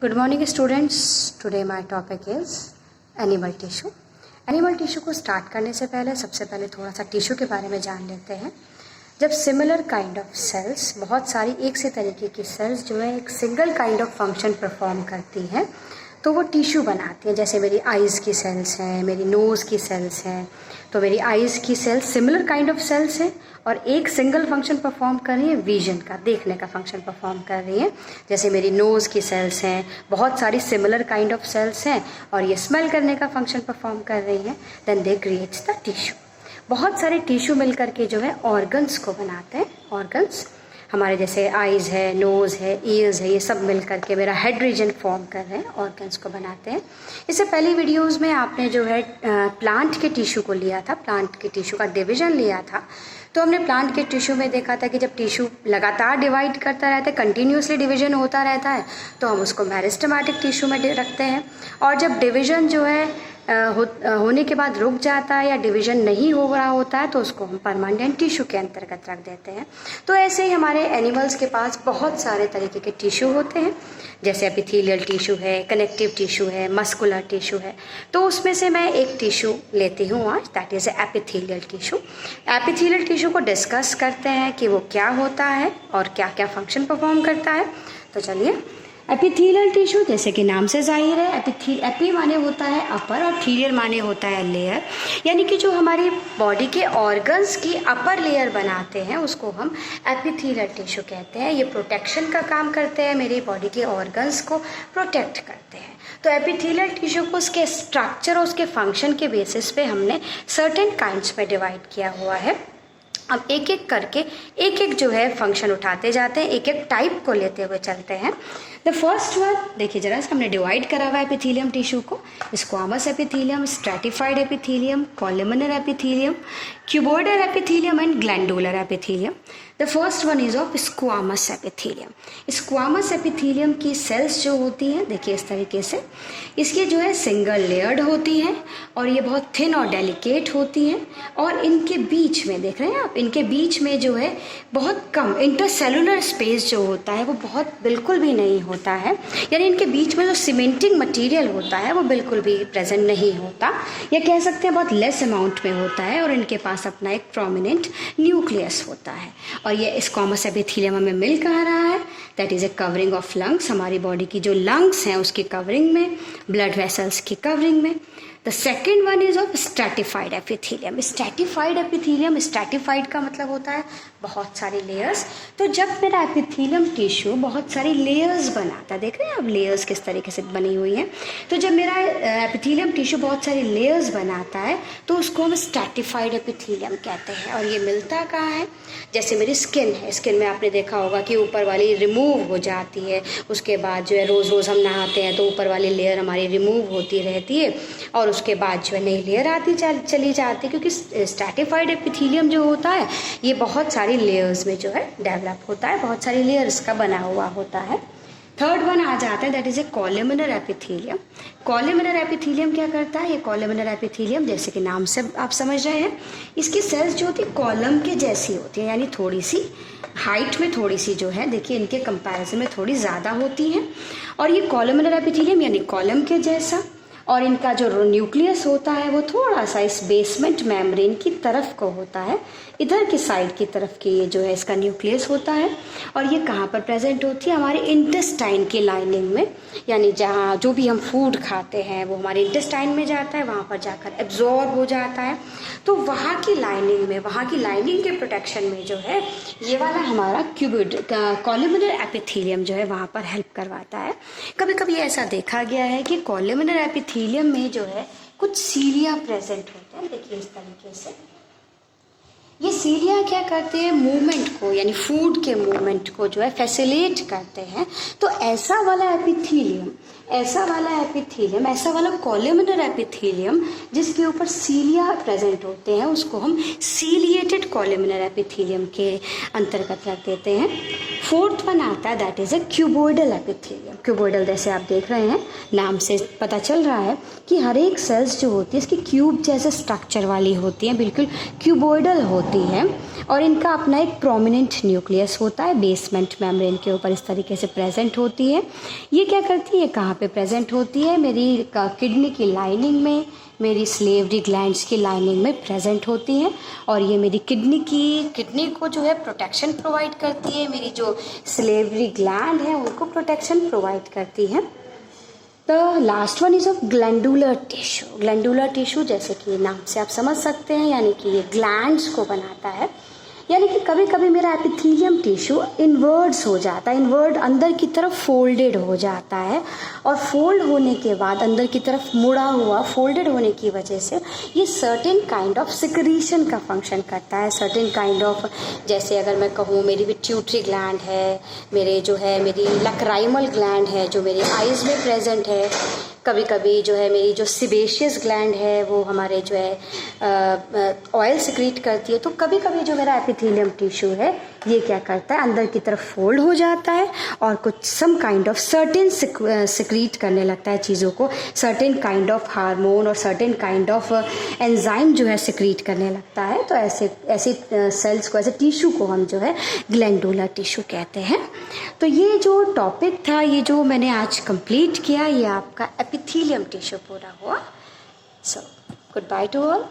Good morning students. Today my topic is animal tissue. Animal tissue को start करने से पहले सबसे पहले थोड़ा सा टिश्यू के बारे में जान लेते हैं। जब सिमिलर काइंड ऑफ सेल्स, बहुत सारी एक से तरीके की सेल्स जो है एक single kind of function perform करती हैं तो वो टिश्यू बनाती हैं। जैसे मेरी आइज़ की सेल्स हैं, मेरी नोज़ की सेल्स हैं, तो मेरी आइज़ की cells similar kind of cells हैं और एक सिंगल फंक्शन परफॉर्म कर रही है, विजन का, देखने का फंक्शन परफॉर्म कर रही है। जैसे मेरी नोज़ की सेल्स हैं, बहुत सारी सिमिलर काइंड ऑफ सेल्स हैं और ये स्मेल करने का फंक्शन परफॉर्म कर रही हैं। Then they creates the tissue. बहुत सारे टिश्यू मिल करके जो है ऑर्गन्स को बनाते हैं। ऑर्गन्स हमारे जैसे आइज़ है, नोज़ है, ईयर्स है, ये सब मिल करके मेरा हेड रीजन फॉर्म कर रहे हैं, ऑर्गन्स को बनाते हैं। इससे पहली वीडियोस में आपने जो है प्लांट के टिश्यू को लिया था, प्लांट के टिश्यू का डिवीजन लिया था। तो हमने प्लांट के टिश्यू में देखा था कि जब टिश्यू लगातार डिवाइड करता रहता है, कंटिन्यूसली डिवीजन होता रहता है, तो हम उसको मेरिस्टेमेटिक टिश्यू में रखते हैं। और जब डिवीजन जो है होने के बाद रुक जाता है या डिवीजन नहीं हो रहा होता है तो उसको हम परमानेंट टिश्यू के अंतर्गत रख देते हैं। तो ऐसे ही हमारे एनिमल्स के पास बहुत सारे तरीके के टिश्यू होते हैं। जैसे एपिथेलियल टिश्यू है, कनेक्टिव टिश्यू है, मस्कुलर टिश्यू है। तो उसमें से मैं एक टिश्यू लेती हूँ आज, that is epithelial tissue. Epithelial tissue को डिस्कस करते हैं कि वो क्या होता है और क्या क्या फंक्शन परफॉर्म करता है। तो चलिए, एपिथेलियल टिश्यू जैसे कि नाम से जाहिर है, एपी माने होता है अपर और थीलियल माने होता है लेयर, यानी कि जो हमारी बॉडी के ऑर्गन्स की अपर लेयर बनाते हैं उसको हम एपिथेलियल टिश्यू कहते हैं। ये प्रोटेक्शन का काम करते हैं, मेरी बॉडी के ऑर्गन्स को प्रोटेक्ट करते हैं। तो एपिथेलियल टिश्यू को उसके स्ट्रक्चर और उसके फंक्शन के बेसिस पे हमने सर्टेन काइंड्स में डिवाइड किया हुआ है। अब एक एक करके एक एक जो है फंक्शन उठाते जाते हैं, एक एक टाइप को लेते हुए चलते हैं। द फर्स्ट वन देखिए जरा, हमने डिवाइड करा हुआ है एपिथेलियम टिश्यू को, squamous epithelium, stratified epithelium, columnar epithelium, cuboidal epithelium and glandular epithelium. The first one is of squamous epithelium. Squamous epithelium की सेल्स जो होती हैं देखिए इस तरीके से, इसकी जो है सिंगल लेयर्ड होती हैं और ये बहुत थिन और डेलिकेट होती हैं और इनके बीच में देख रहे हैं आप, इनके बीच में जो है बहुत कम इंटरसेलुलर स्पेस जो होता है वो बहुत बिल्कुल भी नहीं होता है, यानी इनके बीच में जो सीमेंटिंग मटेरियल होता है वो बिल्कुल भी प्रेजेंट नहीं होता, या कह सकते हैं बहुत लेस अमाउंट में होता है। और इनके पास अपना एक प्रोमिनेंट न्यूक्लियस होता है। और ये स्क्वामस एपिथेलियम हमें मिल कहाँ रहा है, that is a covering of lungs, हमारी बॉडी की जो लंग्स हैं उसकी कवरिंग में, ब्लड वेसल्स की कवरिंग में। The second one is of stratified epithelium. Stratified epithelium, stratified का मतलब होता है बहुत सारे लेयर्स। तो जब मेरा एपिथेलियम टिश्यू बहुत सारी लेयर्स बनाता है, देख रहे हैं आप लेयर्स किस तरीके से बनी हुई हैं, तो जब मेरा एपिथेलियम टिश्यू बहुत सारी लेयर्स बनाता है तो उसको हम स्ट्रैटिफाइड एपिथेलियम कहते हैं। और ये मिलता कहाँ है, जैसे मेरी स्किन है, स्किन में आपने देखा होगा कि ऊपर वाली रिमूव हो जाती है, उसके बाद जो है रोज़ रोज़ हम नहाते हैं तो ऊपर वाली लेयर हमारी रिमूव होती रहती है और उसके बाद जो है नई लेयर आती चली जाती है, क्योंकि स्ट्रैटिफाइड एपिथेलियम जो होता है ये बहुत सारी लेयर्स में जो है डेवलप होता है, बहुत सारी लेयर्स का बना हुआ होता है। थर्ड वन आ जाता है, that is a columnar epithelium. Columnar epithelium क्या करता है, ये कॉलमनर एपिथेलियम जैसे कि नाम से आप समझ रहे हैं, इसकी सेल्स जो होती है कॉलम के जैसी होती है, यानी थोड़ी सी हाइट में थोड़ी सी जो है देखिए इनके कंपैरिजन में थोड़ी ज़्यादा होती हैं। और ये कॉलमनर एपिथेलियम यानी कॉलम के जैसा, और इनका जो न्यूक्लियस होता है वो थोड़ा सा इस बेसमेंट मेम्ब्रेन की तरफ को होता है, इधर की साइड की तरफ की ये जो है इसका न्यूक्लियस होता है। और ये कहाँ पर प्रेजेंट होती है, हमारे इंटेस्टाइन की लाइनिंग में, यानी जहाँ जो भी हम फूड खाते हैं वो हमारे इंटेस्टाइन में जाता है, वहाँ पर जाकर एब्जॉर्ब हो जाता है। तो वहाँ की लाइनिंग में, वहाँ की लाइनिंग के प्रोटेक्शन में जो है ये वाला हमारा कॉलमनर एपिथेलियम जो है वहाँ पर हेल्प करवाता है। कभी कभी ऐसा देखा गया है कि कॉलमनर एपिथेलियम में जो है कुछ सीलिया प्रेजेंट होते हैं, देखिए इस तरीके से। ये सीलिया क्या करते हैं, मूवमेंट को, यानी फूड के मूवमेंट को जो है फैसिलिटेट करते हैं। तो ऐसा वाला एपिथेलियम ऐसा वाला एपिथेलियम, ऐसा वाला कॉलमनर एपिथेलियम जिसके ऊपर सीलिया प्रेजेंट होते हैं, उसको हम सीलिएटेड कॉलमनर एपिथेलियम के अंतर्गत रख देते हैं। फोर्थ वन आता है that is a cuboidal epithelium. Cuboidal जैसे आप देख रहे हैं, नाम से पता चल रहा है कि हर एक सेल्स जो होती है इसकी क्यूब जैसे स्ट्रक्चर वाली होती हैं, बिल्कुल क्यूबोइडल होती हैं, और इनका अपना एक प्रोमिनेंट न्यूक्लियस होता है, बेसमेंट मेम्ब्रेन के ऊपर इस तरीके से प्रेजेंट होती है। ये क्या करती है, कहाँ पे प्रेजेंट होती है, मेरी किडनी की लाइनिंग में, मेरी सलेवरी ग्लैंड्स की लाइनिंग में प्रेजेंट होती हैं, और ये मेरी किडनी को जो है प्रोटेक्शन प्रोवाइड करती है, मेरी जो सलेवरी ग्लैंड है उनको प्रोटेक्शन प्रोवाइड करती है। The last one is of glandular tissue. Glandular tissue जैसे कि नाम से आप समझ सकते हैं, यानी कि ये ग्लैंड्स को बनाता है। यानी कि कभी कभी मेरा एपिथेलियम टिश्यू इनवर्ड्स हो जाता है, इनवर्ड अंदर की तरफ फोल्डेड हो जाता है, और फोल्ड होने के बाद अंदर की तरफ मुड़ा हुआ, फोल्डेड होने की वजह से ये सर्टेन काइंड ऑफ सिक्रीशन का फंक्शन करता है। सर्टेन काइंड ऑफ, जैसे अगर मैं कहूँ मेरी पिट्यूटरी ग्लैंड है, मेरी लक्राइमल ग्लैंड है जो मेरी आइज़ में प्रेजेंट है, कभी कभी जो है मेरी जो सिबेशियस ग्लैंड है वो हमारे जो है ऑयल सिक्रीट करती है। तो कभी कभी जो मेरा एपिथेलियम टिश्यू है ये क्या करता है, अंदर की तरफ फोल्ड हो जाता है और कुछ some kind of certain secrete करने लगता है चीज़ों को, सर्टेन काइंड ऑफ हार्मोन और सर्टेन काइंड ऑफ एंजाइम जो है सिक्रीट करने लगता है। तो ऐसे सेल्स को, ऐसे टिश्यू को हम जो है ग्लैंडुलर टिश्यू कहते हैं। तो ये जो टॉपिक था, ये जो मैंने आज कंप्लीट किया, ये आपका एपिथेलियम टिश्यू पूरा हुआ। So good by two all.